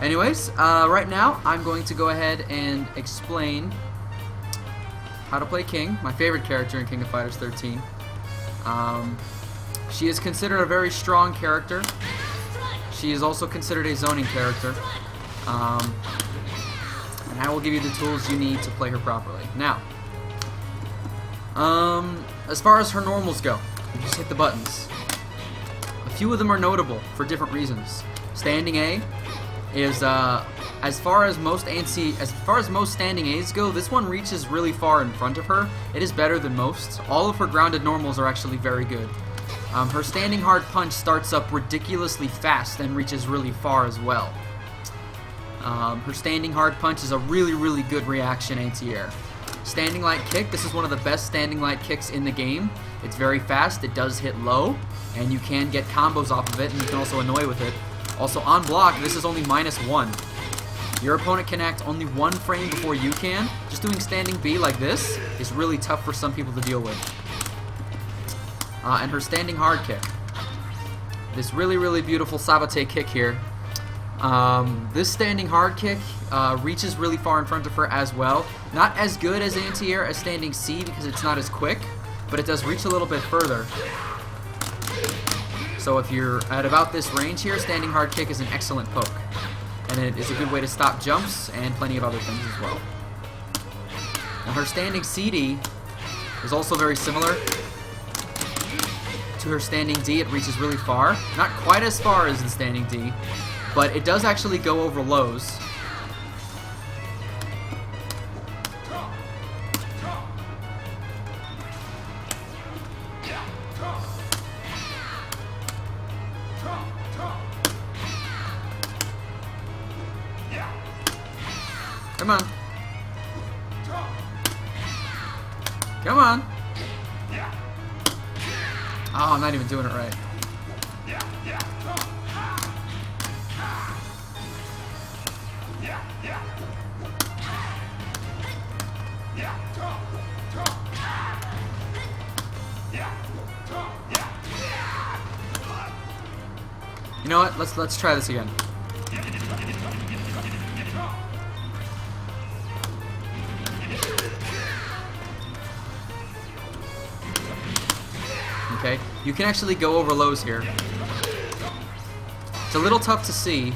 Anyways, right now I'm going to go ahead and explain how to play King, my favorite character in King of Fighters 13. She is considered a very strong character. She is also considered a zoning character. And I will give you the tools you need to play her properly. Now, as far as her normals go, you just hit the buttons. A few of them are notable for different reasons. Standing A is as far as most standing A's go, this one reaches really far in front of her. It is better than most. All of her grounded normals are actually very good. Her standing hard punch starts up ridiculously fast and reaches really far as well. Her standing hard punch is a really good reaction anti-air. Standing light kick, this is one of the best standing light kicks in the game. It's very fast, it does hit low, and you can get combos off of it, and you can also annoy with it. Also, on block, this is only -1. Your opponent can act only 1 frame before you can. Just doing standing B like this is really tough for some people to deal with. And her standing hard kick. This really beautiful sabote kick here. This standing hard kick reaches really far in front of her as well. Not as good as anti-air as standing C because it's not as quick, but it does reach a little bit further. So if you're at about this range here, standing hard kick is an excellent poke. And it is a good way to stop jumps and plenty of other things as well. Now her standing CD is also very similar to her standing D. It reaches really far. Not quite as far as the standing D, but it does actually go over lows. Come on. Come on. Oh, I'm not even doing it right. You know what? Let's try this again. Okay, you can actually go over lows here. It's a little tough to see,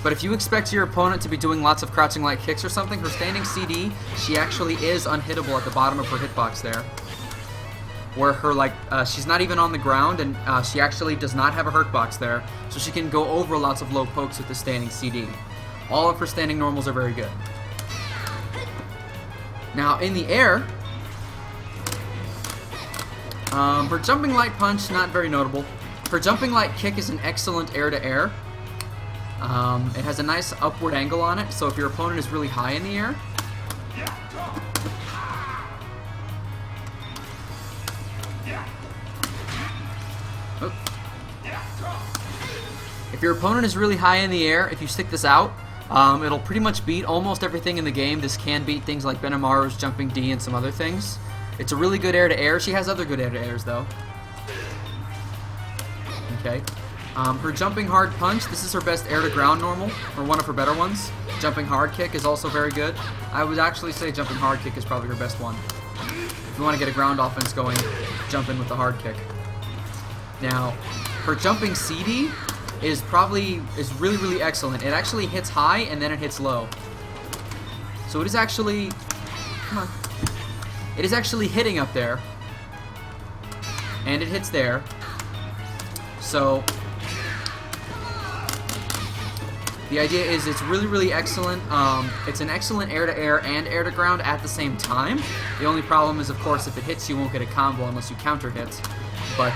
but if you expect your opponent to be doing lots of crouching light kicks or something, her standing CD, she actually is unhittable at the bottom of her hitbox there. Where her, she's not even on the ground, and she actually does not have a hurt box there, so she can go over lots of low pokes with the standing CD. All of her standing normals are very good. Now, in the air, her jumping light punch, not very notable. Her jumping light kick is an excellent air-to-air. It has a nice upward angle on it, so if your opponent is really high in the air, if your opponent is really high in the air, if you stick this out, it'll pretty much beat almost everything in the game. This can beat things like Benamaru's jumping D and some other things. It's a really good air-to-air. She has other good air-to-airs, though. Okay. Her jumping hard punch, this is her best air-to-ground normal, or one of her better ones. Jumping hard kick is also very good. I would actually say jumping hard kick is probably her best one. If you want to get a ground offense going, jump in with the hard kick. Now, her jumping CD is really excellent. It actually hits high and then it hits low. So it is actually, come on. It is actually hitting up there, and it hits there. So the idea is it's really excellent. It's an excellent air-to-air and air-to-ground at the same time. The only problem is, of course, if it hits, you won't get a combo unless you counter hit. But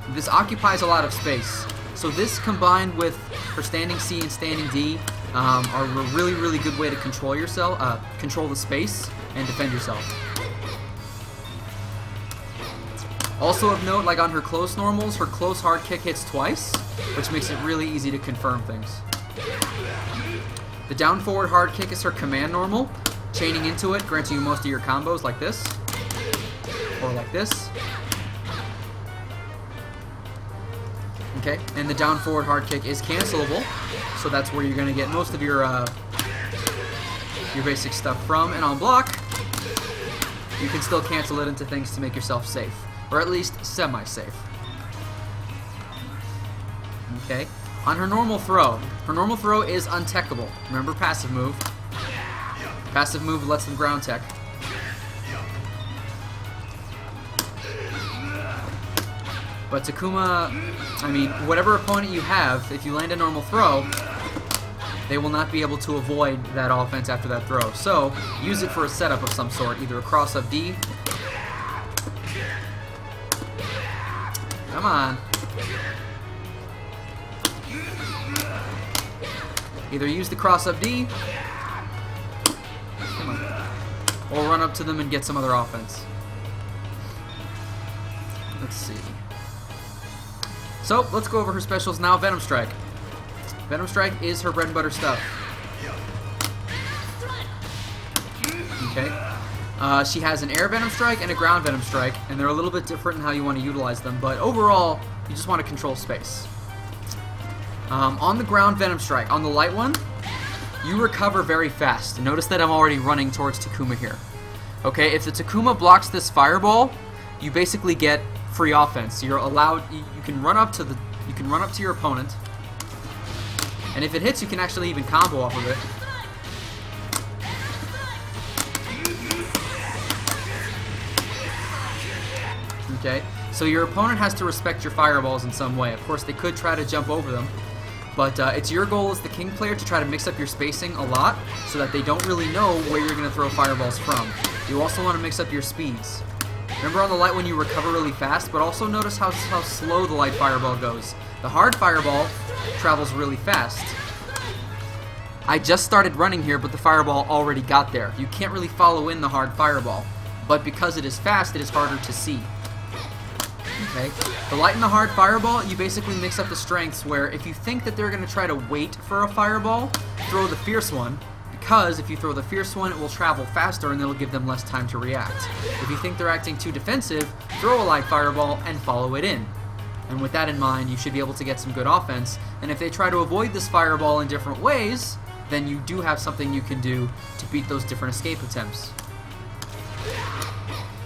this occupies a lot of space. So this combined with her standing C and standing D are a really good way to control yourself, control the space, and defend yourself. Also of note, like on her close normals, her close hard kick hits twice, which makes it really easy to confirm things. The down forward hard kick is her command normal, chaining into it, granting you most of your combos like this, or like this. Okay, and the down forward hard kick is cancelable, so that's where you're going to get most of your basic stuff from. And on block, you can still cancel it into things to make yourself safe, or at least semi-safe. Okay, on her normal throw is untechable. Remember passive move. Passive move lets them ground tech. But Takuma, I mean, whatever opponent you have, if you land a normal throw, they will not be able to avoid that offense after that throw. So, use it for a setup of some sort, either a cross-up D. Come on. Either use the cross-up D, come on, or run up to them and get some other offense. Let's see. So, let's go over her specials now. Venom Strike. Venom Strike is her bread and butter stuff. Okay. She has an air Venom Strike and a ground Venom Strike, and they're a little bit different in how you want to utilize them, but overall, you just want to control space. On the ground Venom Strike, on the light one, you recover very fast. Notice that I'm already running towards Takuma here. Okay, if the Takuma blocks this fireball, you basically get free offense. You're allowed. You can run up to your opponent, and if it hits, you can actually even combo off of it. Okay, so your opponent has to respect your fireballs in some way. Of course, they could try to jump over them, but it's your goal as the king player to try to mix up your spacing a lot so that they don't really know where you're going to throw fireballs from. You also want to mix up your speeds. Remember on the light one you recover really fast, but also notice how slow the light fireball goes. The hard fireball travels really fast. I just started running here, but the fireball already got there. You can't really follow in the hard fireball, but because it is fast, it is harder to see. Okay, the light and the hard fireball, you basically mix up the strengths where if you think that they're going to try to wait for a fireball, throw the fierce one. Because if you throw the fierce one, it will travel faster and it'll give them less time to react. If you think they're acting too defensive, throw a light fireball and follow it in. And with that in mind, you should be able to get some good offense. And if they try to avoid this fireball in different ways, then you do have something you can do to beat those different escape attempts.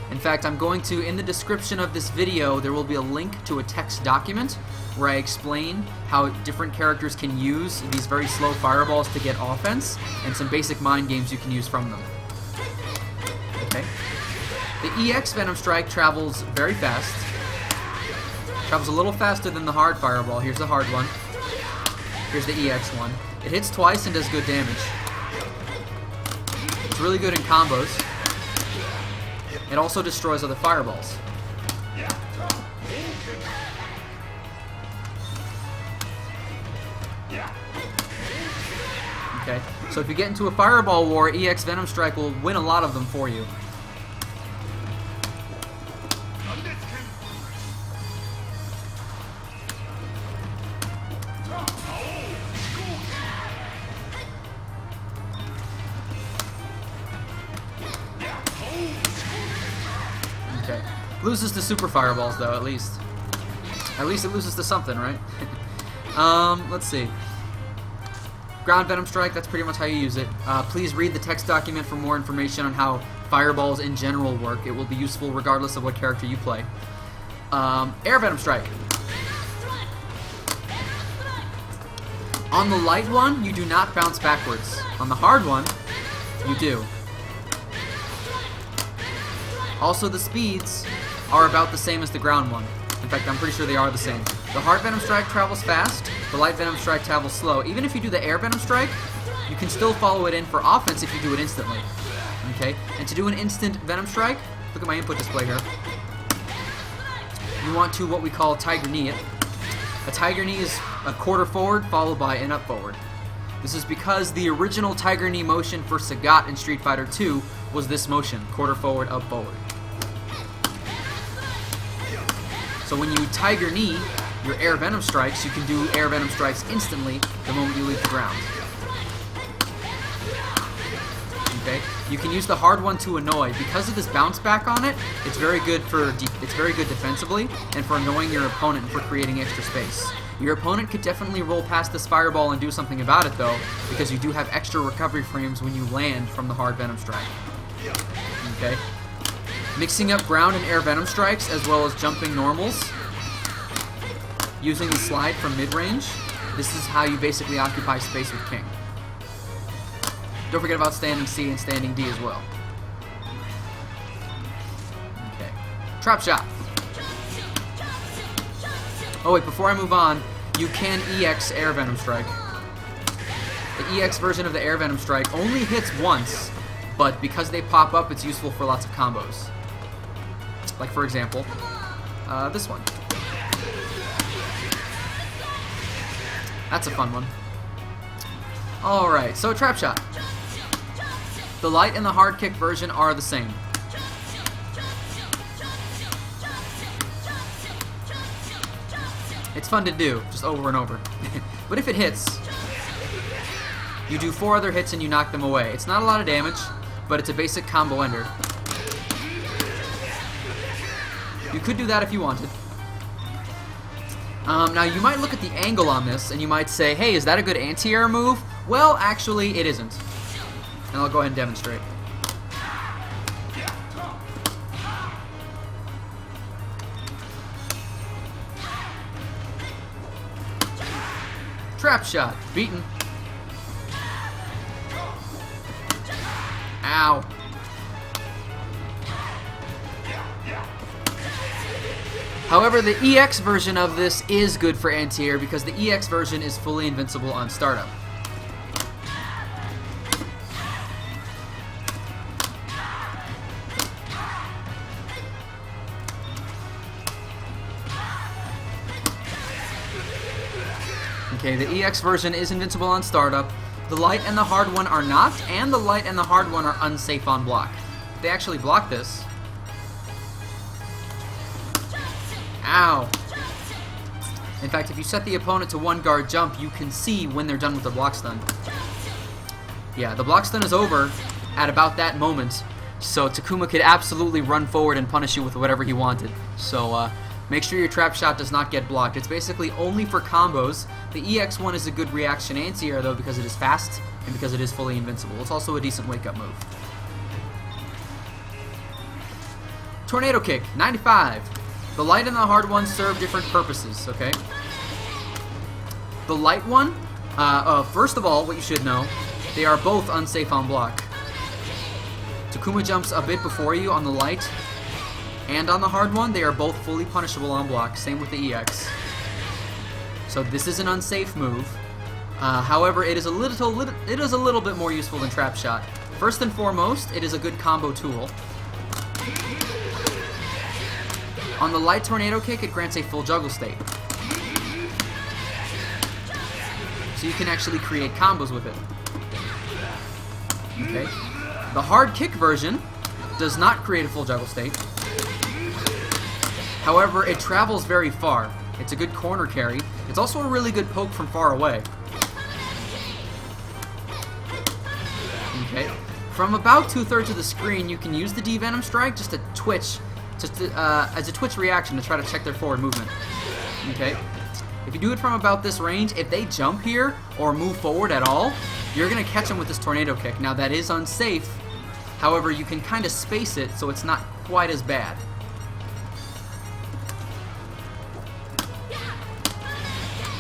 In fact, I'm going to, in the description of this video, there will be a link to a text document where I explain how different characters can use these very slow fireballs to get offense, and some basic mind games you can use from them. Okay. The EX Venom Strike travels very fast. Travels a little faster than the hard fireball. Here's the hard one. Here's the EX one. It hits twice and does good damage. It's really good in combos. It also destroys other fireballs. Okay, so if you get into a fireball war, EX Venom Strike will win a lot of them for you. Okay, loses to super fireballs though, at least. At least it loses to something, right? Let's see. Ground Venom Strike, that's pretty much how you use it. Please read the text document for more information on how fireballs in general work. It will be useful regardless of what character you play. Air Venom Strike. On the light one, you do not bounce backwards. On the hard one, you do. Also, the speeds are about the same as the ground one. In fact, I'm pretty sure they are the same. The hard Venom Strike travels fast, the light Venom Strike travels slow. Even if you do the air Venom Strike, you can still follow it in for offense if you do it instantly. Okay? And to do an instant Venom Strike, look at my input display here. You want to what we call Tiger Knee it. A Tiger Knee is a quarter forward followed by an up forward. This is because the original Tiger Knee motion for Sagat in Street Fighter 2 was this motion, quarter forward, up forward. So when you Tiger Knee your air Venom Strikes, you can do air Venom Strikes instantly the moment you leave the ground. Okay, you can use the hard one to annoy. Because of this bounce back on it, it's very good for defensively and for annoying your opponent and for creating extra space. Your opponent could definitely roll past this fireball and do something about it though, because you do have extra recovery frames when you land from the hard Venom Strike. Okay? Mixing up ground and air Venom Strikes as well as jumping normals. Using the slide from mid-range. This is how you basically occupy space with King. Don't forget about standing C and standing D as well. Okay. Trap shot. Oh wait, before I move on, you can EX Air Venom Strike. The EX version of the Air Venom Strike only hits once, but because they pop up, it's useful for lots of combos. Like for example, this one. That's a fun one. Alright, so trap shot. The light and the hard kick version are the same. It's fun to do, just over and over. But if it hits, you do 4 other hits and you knock them away. It's not a lot of damage, but it's a basic combo ender. You could do that if you wanted. Now, you might look at the angle on this, and you might say, hey, is that a good anti-air move? Well, actually, it isn't. And I'll go ahead and demonstrate. Trap shot. Beaten. Ow. However, the EX version of this is good for anti-air because the EX version is fully invincible on startup. Okay, the EX version is invincible on startup. The light and the hard one are not, and the light and the hard one are unsafe on block. If they actually block this. Ow. In fact, if you set the opponent to 1 guard jump, you can see when they're done with the block stun. Yeah, the block stun is over at about that moment, so Takuma could absolutely run forward and punish you with whatever he wanted. So, make sure your trap shot does not get blocked. It's basically only for combos. The EX one is a good reaction anti-air, though, because it is fast and because it is fully invincible. It's also a decent wake-up move. Tornado Kick, 95. The light and the hard ones serve different purposes, okay? The light one, first of all, what you should know, they are both unsafe on block. Takuma jumps a bit before you on the light, and on the hard one, they are both fully punishable on block. Same with the EX. So this is an unsafe move. However, it is a little bit more useful than trap shot. First and foremost, it is a good combo tool. On the light tornado kick, it grants a full juggle state. So you can actually create combos with it. Okay. The hard kick version does not create a full juggle state. However, it travels very far. It's a good corner carry. It's also a really good poke from far away. Okay. From about 2/3 of the screen, you can use the D-Venom Strike just to twitch, as a twitch reaction to try to check their forward movement. Okay. If you do it from about this range, if they jump here or move forward at all, you're going to catch them with this tornado kick. Now, that is unsafe. However, you can kind of space it so it's not quite as bad.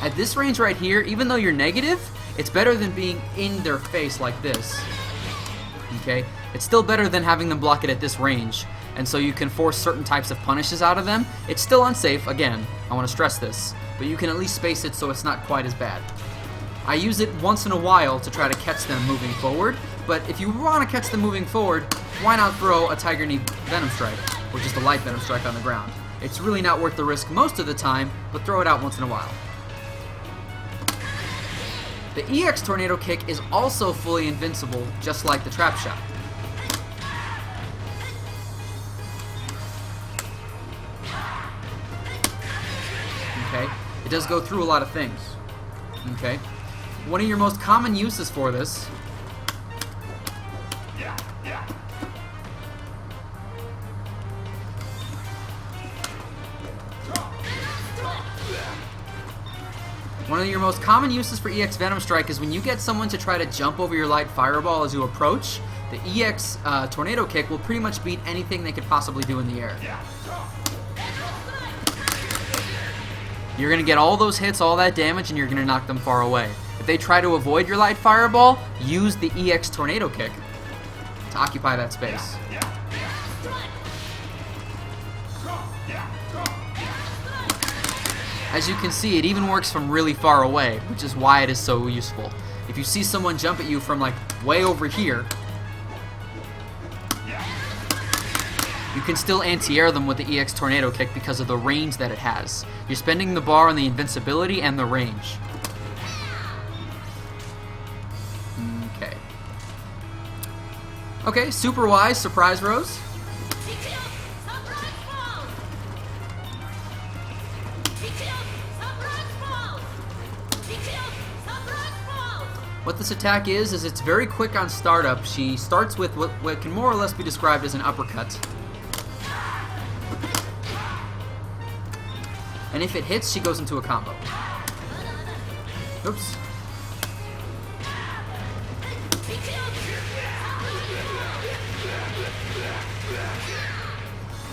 At this range right here, even though you're negative, it's better than being in their face like this. Okay? It's still better than having them block it at this range. And so you can force certain types of punishes out of them. It's still unsafe, again, I want to stress this, but you can at least space it so it's not quite as bad. I use it once in a while to try to catch them moving forward, but if you want to catch them moving forward, why not throw a Tiger Knee Venom Strike, or just a light Venom Strike on the ground? It's really not worth the risk most of the time, but throw it out once in a while. The EX Tornado Kick is also fully invincible, just like the Trap Shot. Okay, it does go through a lot of things. Okay, one of your most common uses for this One of your most common uses for EX Venom Strike is when you get someone to try to jump over your light fireball as you approach, the EX Tornado Kick will pretty much beat anything they could possibly do in the air. You're going to get all those hits, all that damage, and you're going to knock them far away. If they try to avoid your light fireball, use the EX Tornado Kick to occupy that space. As you can see, it even works from really far away, which is why it is so useful. If you see someone jump at you from like way over here, you can still anti-air them with the EX Tornado Kick because of the range that it has. You're spending the bar on the invincibility and the range. Okay. Okay, super wise, surprise rose. What this attack is it's very quick on startup. She starts with what can more or less be described as an uppercut. And if it hits, she goes into a combo. Oops.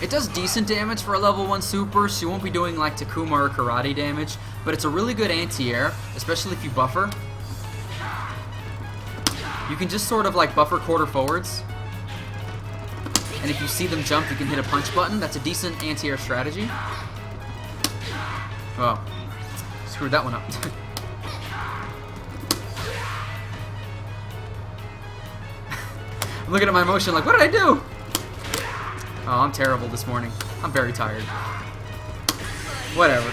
It does decent damage for a level 1 super. She won't be doing like Takuma or karate damage, but it's a really good anti-air, especially if you buffer. You can just sort of like buffer quarter forwards. And if you see them jump, you can hit a punch button. That's a decent anti-air strategy. Oh, screwed that one up. I'm looking at my motion like, what did I do? Oh, I'm terrible this morning. I'm very tired. Whatever.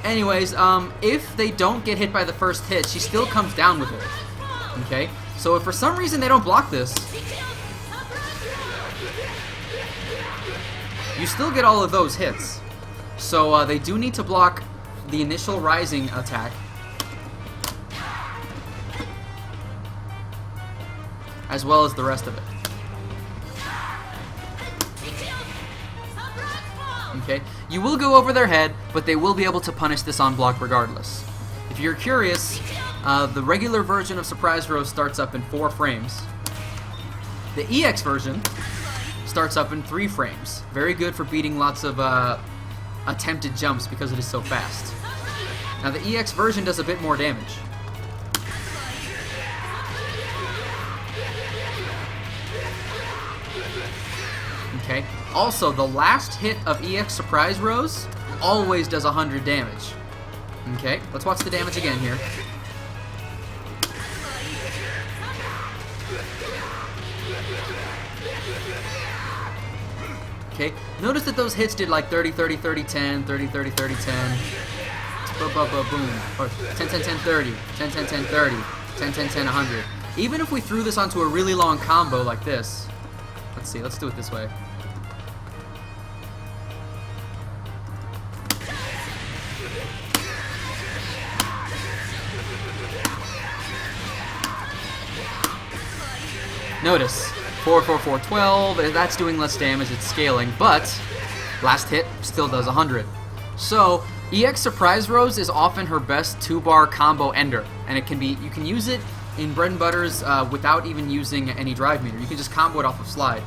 Anyways, if they don't get hit by the first hit, she still comes down with it. Okay? So if for some reason they don't block this, you still get all of those hits. So they do need to block the initial rising attack, as well as the rest of it. Okay, you will go over their head, but they will be able to punish this on block regardless. If you're curious, the regular version of Surprise Rose starts up in 4 frames. The EX version starts up in 3 frames. Very good for beating lots of attempted jumps because it is so fast. Now the EX version does a bit more damage. Okay. Also, the last hit of EX Surprise Rose always does 100 damage. Okay, let's watch the damage again here. Okay, notice that those hits did like 30, 30, 30, 10, 30, 30, 30, 10. Boom. Or 10, 10, 10, 30. 10, 10, 10, 30. 10, 10, 10, 100. Even if we threw this onto a really long combo like this. Let's see, let's do it this way. Notice, 4, 4, 4, 12, that's doing less damage, it's scaling, but last hit still does 100. So, EX Surprise Rose is often her best 2-bar combo ender, and it can be, you can use it in Bread and Butters without even using any drive meter. You can just combo it off of slide.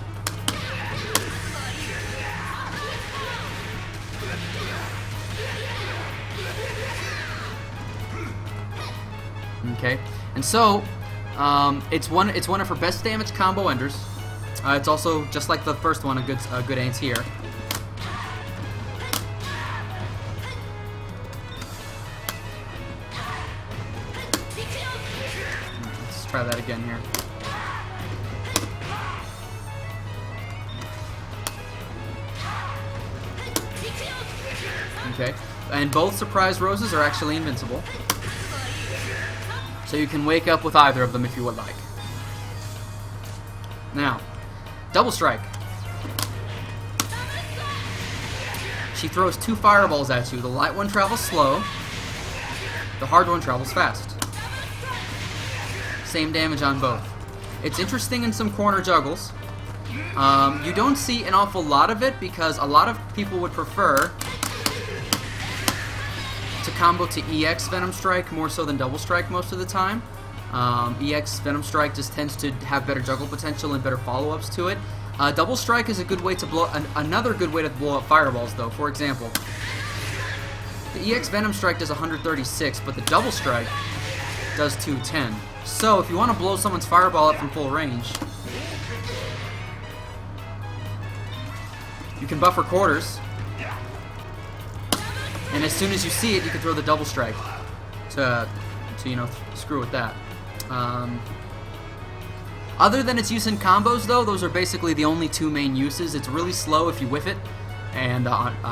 Okay, and so it's one of her best damage combo enders. It's also, just like the first one, a good anti-air. Let's try that again here. Okay, and both Surprise Roses are actually invincible. So you can wake up with either of them if you would like. Now, Double Strike. She throws 2 fireballs at you. The light one travels slow. The hard one travels fast. Same damage on both. It's interesting in some corner juggles. You don't see an awful lot of it because a lot of people would prefer to combo to EX Venom Strike more so than Double Strike most of the time. EX Venom Strike just tends to have better juggle potential and better follow-ups to it. Double Strike is a good way to blow, another good way to blow up fireballs though. For example, the EX Venom Strike does 136, but the Double Strike does 210. So if you want to blow someone's fireball up from full range, you can buffer quarters, and as soon as you see it, you can throw the Double Strike to you know, screw with that. Other than its use in combos, though, those are basically the only two main uses. It's really slow if you whiff it, and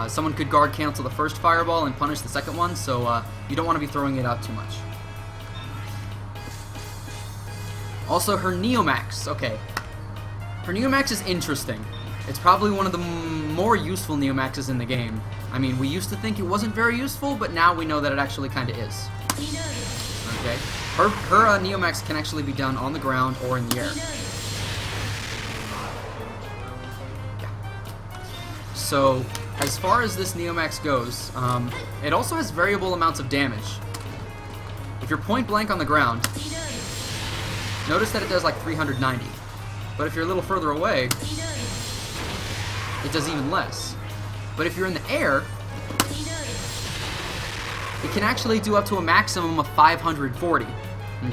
someone could guard cancel the first fireball and punish the second one, so you don't want to be throwing it out too much. Also, her Neomax. Okay. Her Neomax is interesting. It's probably one of the more useful Neomaxes in the game. I mean, we used to think it wasn't very useful, but now we know that it actually kind of is. Okay. Her Neomax can actually be done on the ground or in the air. Yeah. So, as far as this Neomax goes, it also has variable amounts of damage. If you're point blank on the ground, notice that it does like 390. But if you're a little further away, it does even less. But if you're in the air, it can actually do up to a maximum of 540.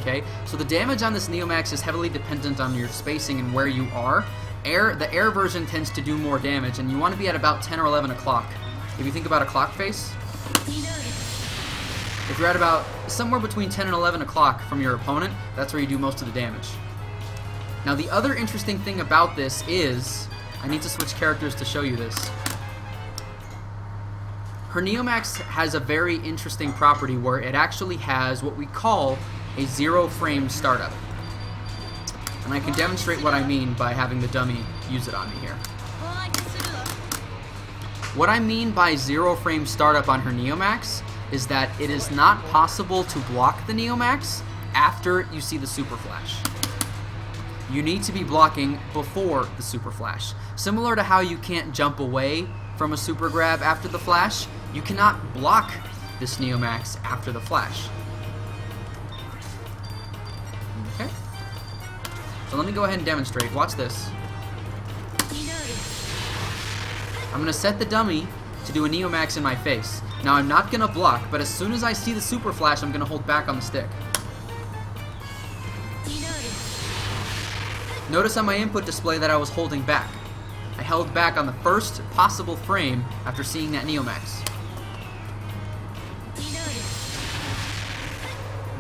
Okay? So the damage on this Neomax is heavily dependent on your spacing and where you are. The air version tends to do more damage, and you want to be at about 10 or 11 o'clock. If you think about a clock face, if you're at about somewhere between 10 and 11 o'clock from your opponent, that's where you do most of the damage. Now the other interesting thing about this is, I need to switch characters to show you this. Her Neomax has a very interesting property where it actually has what we call a 0-frame startup. And I can demonstrate what I mean by having the dummy use it on me here. What I mean by 0-frame startup on her Neomax is that it is not possible to block the Neomax after you see the Super Flash. You need to be blocking before the Super Flash. Similar to how you can't jump away from a Super Grab after the Flash, you cannot block this Neomax after the Flash. Okay. So let me go ahead and demonstrate. Watch this. I'm going to set the dummy to do a Neomax in my face. Now I'm not going to block, but as soon as I see the Super Flash, I'm going to hold back on the stick. Notice on my input display that I was holding back. I held back on the first possible frame after seeing that Neomax.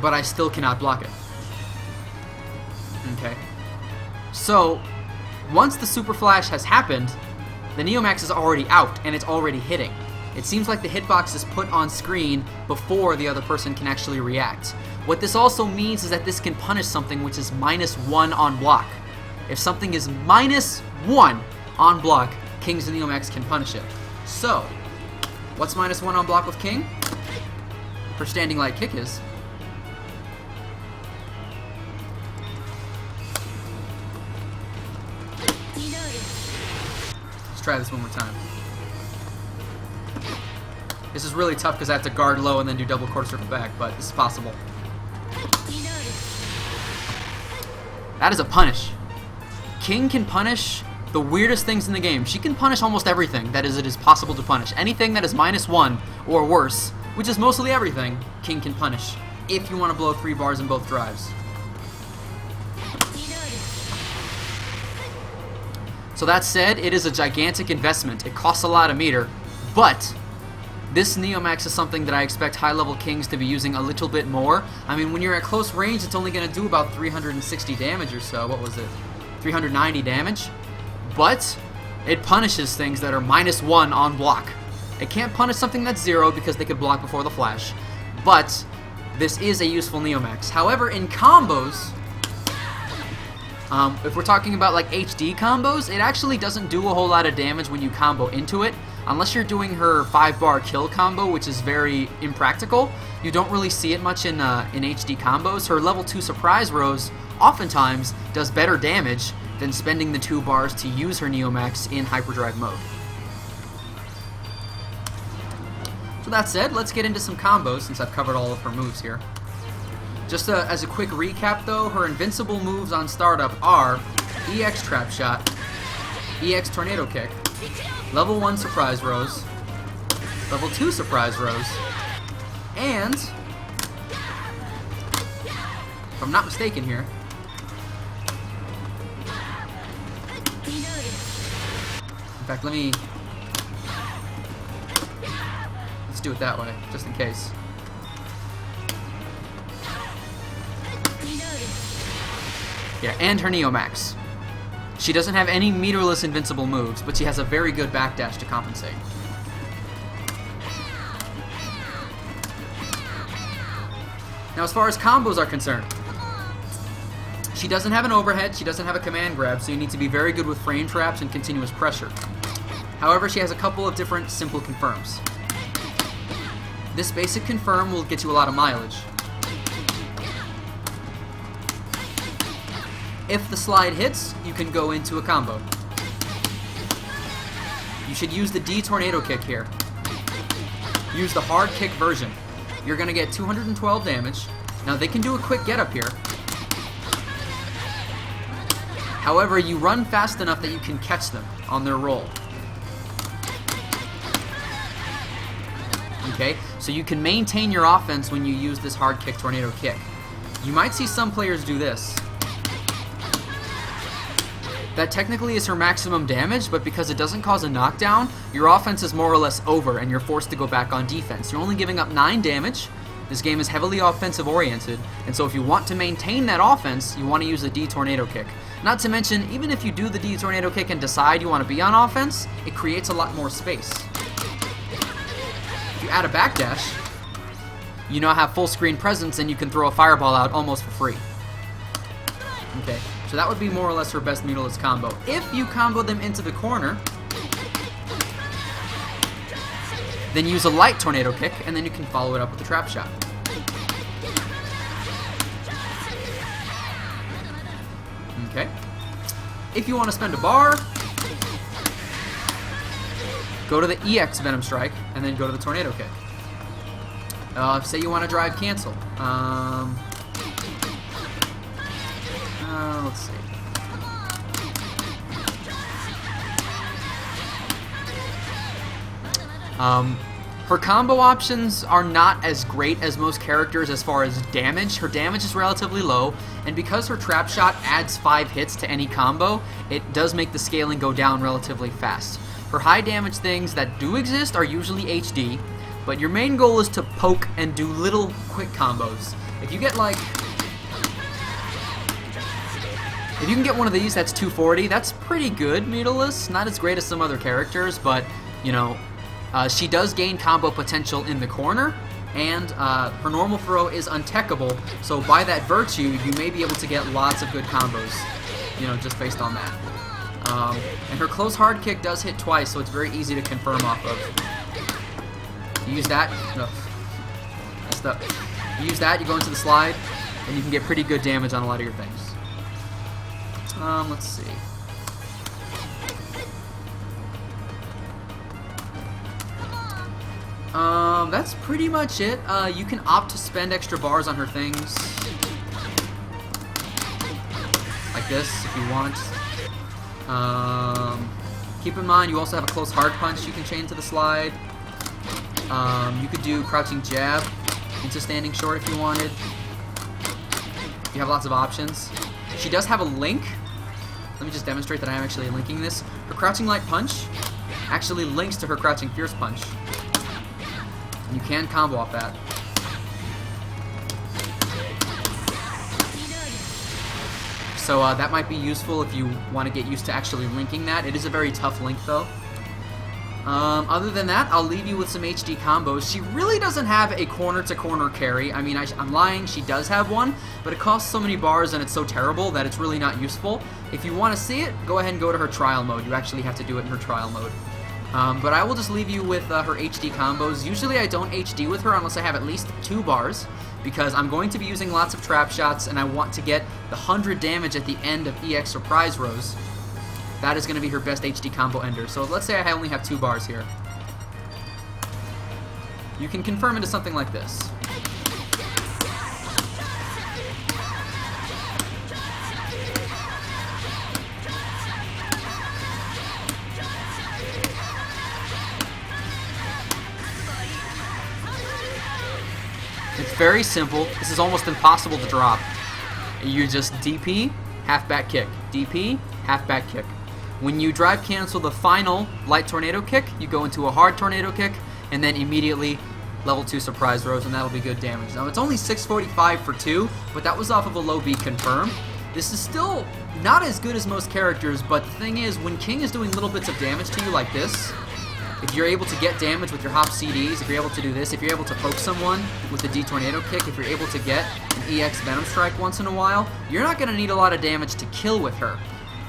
But I still cannot block it. Okay. So, once the Super Flash has happened, the Neomax is already out and it's already hitting. It seems like the hitbox is put on screen before the other person can actually react. What this also means is that this can punish something which is -1 on block. If something is -1 on block, King's Neomax can punish it. So, what's -1 on block with King? Her standing light kick is. Let's try this one more time. This is really tough because I have to guard low and then do double quarter circle back, but this is possible. That is a punish. King can punish the weirdest things in the game. She can punish almost everything that it is possible to punish. Anything that is -1 or worse, which is mostly everything, King can punish if you want to blow 3 bars in both drives. So that said, it is a gigantic investment. It costs a lot of meter, but this Neomax is something that I expect high-level Kings to be using a little bit more. I mean, when you're at close range, it's only going to do about 360 damage or so. What was it? 390 damage? But it punishes things that are -1 on block. It can't punish something that's 0 because they could block before the Flash. But this is a useful Neomax. However, in combos, if we're talking about like HD combos, it actually doesn't do a whole lot of damage when you combo into it. Unless you're doing her 5-bar kill combo, which is very impractical, you don't really see it much in HD combos. Her level 2 surprise rose oftentimes does better damage than spending the 2 bars to use her Neomax in hyperdrive mode. So with that said, let's get into some combos since I've covered all of her moves here. Just as a quick recap though, her invincible moves on startup are EX Trap Shot, EX Tornado Kick, Level 1 Surprise Rose, Level 2 Surprise Rose, and, if I'm not mistaken here, in fact, let's do it that way, just in case. Yeah, and her Neomax. She doesn't have any meterless invincible moves, but she has a very good backdash to compensate. Now, as far as combos are concerned, she doesn't have an overhead, she doesn't have a command grab, so you need to be very good with frame traps and continuous pressure. However, she has a couple of different simple confirms. This basic confirm will get you a lot of mileage. If the slide hits, you can go into a combo. You should use the D Tornado Kick here. Use the hard kick version. You're going to get 212 damage. Now they can do a quick get up here. However, you run fast enough that you can catch them on their roll. Okay, so you can maintain your offense when you use this hard kick tornado kick. You might see some players do this. That technically is her maximum damage, but because it doesn't cause a knockdown, your offense is more or less over and you're forced to go back on defense. You're only giving up 9 damage. This game is heavily offensive oriented, and so if you want to maintain that offense, you want to use the D Tornado Kick. Not to mention, even if you do the D Tornado Kick and decide you want to be on offense, it creates a lot more space. If you add a backdash, you now have full screen presence and you can throw a fireball out almost for free. Okay, so that would be more or less her best meterless combo. If you combo them into the corner, then use a light tornado kick, and then you can follow it up with a trap shot. Okay. If you want to spend a bar, go to the EX Venom Strike, and then go to the tornado kick. Say you want to drive cancel. Let's see. Her combo options are not as great as most characters as far as damage. Her damage is relatively low, and because her trap shot adds 5 hits to any combo, it does make the scaling go down relatively fast. Her high damage things that do exist are usually HD, but your main goal is to poke and do little quick combos. If you get like... If you can get one of these that's 240, that's pretty good meterless. Not as great as some other characters, but, you know, she does gain combo potential in the corner, and her normal throw is untechable, so by that virtue, you may be able to get lots of good combos, you know, just based on that. And her close hard kick does hit twice, so it's very easy to confirm off of. You use that, no, messed up. You use that, you go into the slide, and you can get pretty good damage on a lot of your things. Let's see. That's pretty much it. You can opt to spend extra bars on her things. Like this, if you want. Keep in mind, you also have a close hard punch you can chain to the slide. You could do crouching jab into standing short if you wanted. You have lots of options. She does have a link. Let me just demonstrate that I am actually linking this. Her crouching light punch actually links to her crouching fierce punch. You can combo off that. So that might be useful if you want to get used to actually linking that. It is a very tough link though. Other than that, I'll leave you with some HD combos. She really doesn't have a corner-to-corner carry. I mean, I'm lying, she does have one, but it costs so many bars and it's so terrible that it's really not useful. If you want to see it, go ahead and go to her trial mode. You actually have to do it in her trial mode. But I will just leave you with her HD combos. Usually I don't HD with her unless I have at least 2 bars, because I'm going to be using lots of trap shots and I want to get the 100 damage at the end of EX Surprise Rose. That is going to be her best HD combo ender. So let's say I only have 2 bars here. you can confirm into something like this. It's very simple. This is almost impossible to drop. You just DP, half back kick. DP, half back kick. When you drive cancel the final light tornado kick, you go into a hard tornado kick, and then immediately level 2 surprise rose, and that'll be good damage. Now, it's only 645 for 2, but that was off of a low beat confirm. This is still not as good as most characters, but the thing is, when King is doing little bits of damage to you like this, if you're able to get damage with your hop CDs, if you're able to do this, if you're able to poke someone with the D tornado kick, if you're able to get an EX Venom Strike once in a while, you're not going to need a lot of damage to kill with her.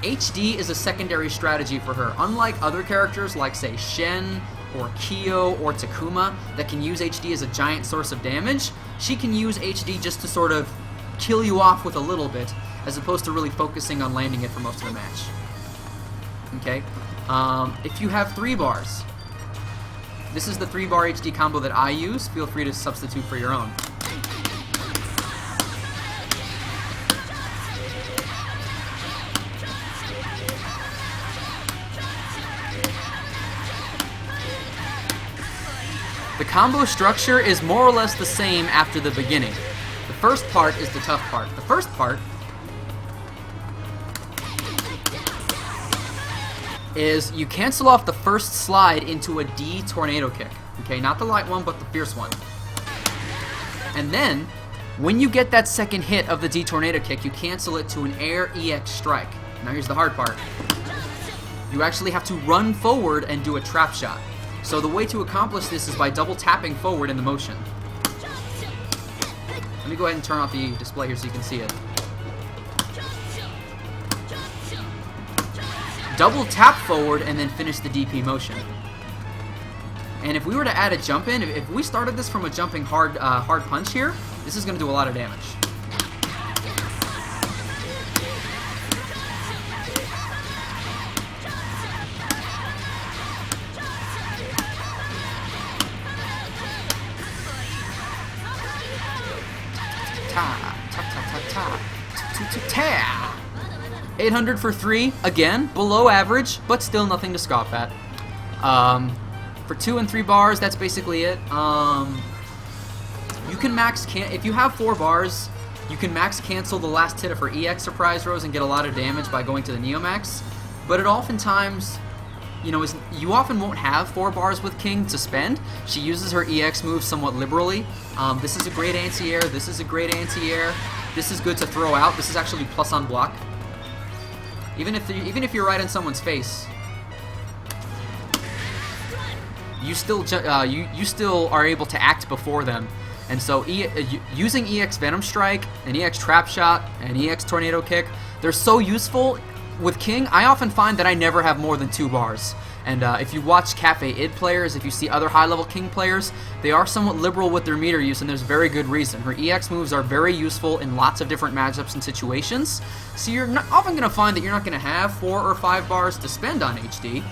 HD is a secondary strategy for her. Unlike other characters like, say, Shen or Kyo or Takuma that can use HD as a giant source of damage, she can use HD just to sort of kill you off with a little bit, as opposed to really focusing on landing it for most of the match. Okay? If you have 3 bars, this is the 3-bar HD combo that I use. Feel free to substitute for your own. The combo structure is more or less the same after the beginning. The first part is the tough part. The first part is you cancel off the first slide into a D tornado kick. Okay, not the light one, but the fierce one. And then, when you get that second hit of the D tornado kick, you cancel it to an air EX strike. Now here's the hard part. You actually have to run forward and do a trap shot. So the way to accomplish this is by double tapping forward in the motion. Let me go ahead and turn off the display here so you can see it. Double tap forward and then finish the DP motion. And if we were to add a jump in, if we started this from a jumping hard punch here, this is going to do a lot of damage. Ta ta ta ta ta ta ta. 800 for 3, again, below average, but still nothing to scoff at. For 2 and 3 bars, that's basically it. You can max if you have 4 bars, you can max cancel the last hit of her EX Surprise Rose and get a lot of damage by going to the Neomax. But it oftentimes, you know, you often won't have 4 bars with King to spend. She uses her EX moves somewhat liberally. This is a great anti-air. This is a great anti-air. This is good to throw out. This is actually plus on block. Even if you're right in someone's face, you still you still are able to act before them. And so using EX Venom Strike, and EX Trap Shot, and EX Tornado Kick, they're so useful. With King, I often find that I never have more than 2 bars. And if you watch Cafe id players, if you see other high-level King players, they are somewhat liberal with their meter use, and there's very good reason. Her EX moves are very useful in lots of different matchups and situations, so you're often going to find that you're not going to have 4 or 5 bars to spend on HD,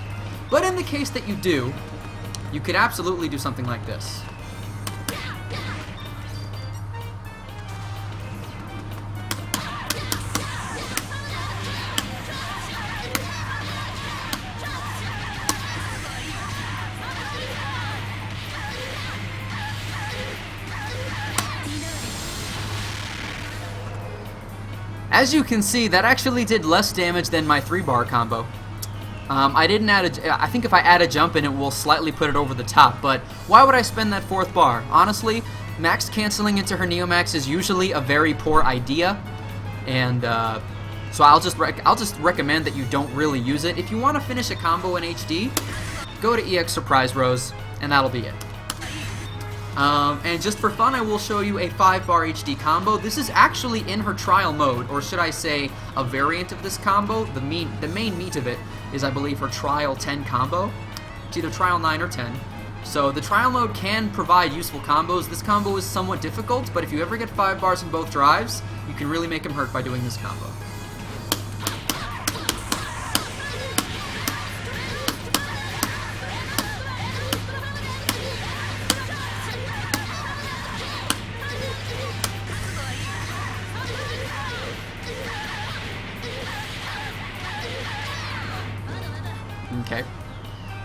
but in the case that you do, you could absolutely do something like this. As you can see, that actually did less damage than my 3-bar combo. I didn't add I think if I add a jump in, it will slightly put it over the top, but why would I spend that 4th bar? Honestly, max canceling into her Neomax is usually a very poor idea, and so I'll just recommend that you don't really use it. If you want to finish a combo in HD, go to EX Surprise Rose, and that'll be it. And just for fun, I will show you a 5-bar HD combo. This is actually in her trial mode, or should I say a variant of this combo. The main meat of it is, I believe, her trial 10 combo. It's either trial 9 or 10. So the trial mode can provide useful combos. This combo is somewhat difficult, but if you ever get 5 bars in both drives, you can really make him hurt by doing this combo.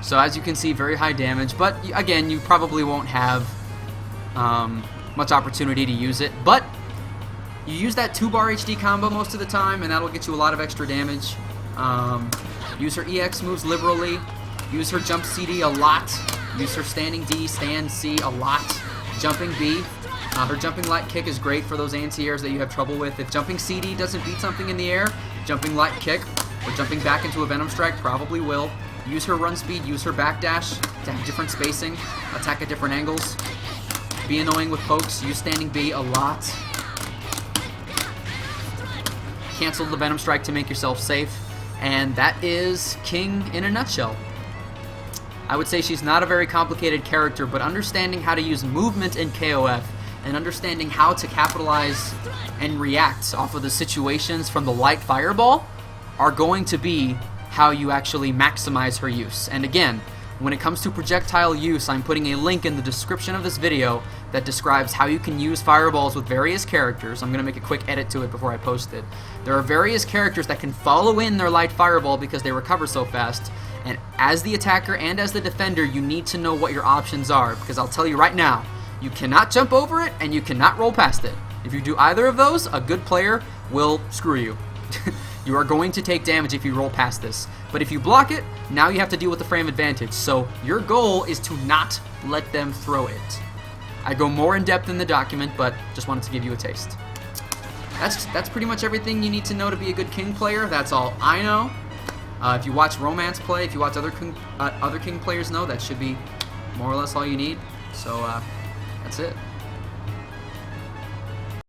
So as you can see, very high damage, but again, you probably won't have much opportunity to use it. But you use that 2-bar HD combo most of the time, and that'll get you a lot of extra damage. Use her EX moves liberally. Use her jump CD a lot. Use her standing D, stand C a lot. Jumping B. Her jumping light kick is great for those anti-airs that you have trouble with. If jumping CD doesn't beat something in the air, jumping light kick or jumping back into a Venom Strike probably will. Use her run speed, use her backdash to have different spacing, attack at different angles. Be annoying with pokes, use standing B a lot. Cancel the Venom Strike to make yourself safe. And that is King in a nutshell. I would say she's not a very complicated character, but understanding how to use movement in KOF and understanding how to capitalize and react off of the situations from the light fireball are going to be how you actually maximize her use. And again, when it comes to projectile use, I'm putting a link in the description of this video that describes how you can use fireballs with various characters. I'm going to make a quick edit to it before I post it. There are various characters that can follow in their light fireball because they recover so fast. And as the attacker and as the defender, you need to know what your options are, because I'll tell you right now, you cannot jump over it and you cannot roll past it. If you do either of those, a good player will screw you. You are going to take damage if you roll past this. But if you block it, now you have to deal with the frame advantage. So your goal is to not let them throw it. I go more in depth in the document, but just wanted to give you a taste. That's pretty much everything you need to know to be a good King player. That's all I know. If you watch Romance play, if you watch other King players know, that should be more or less all you need. So that's it.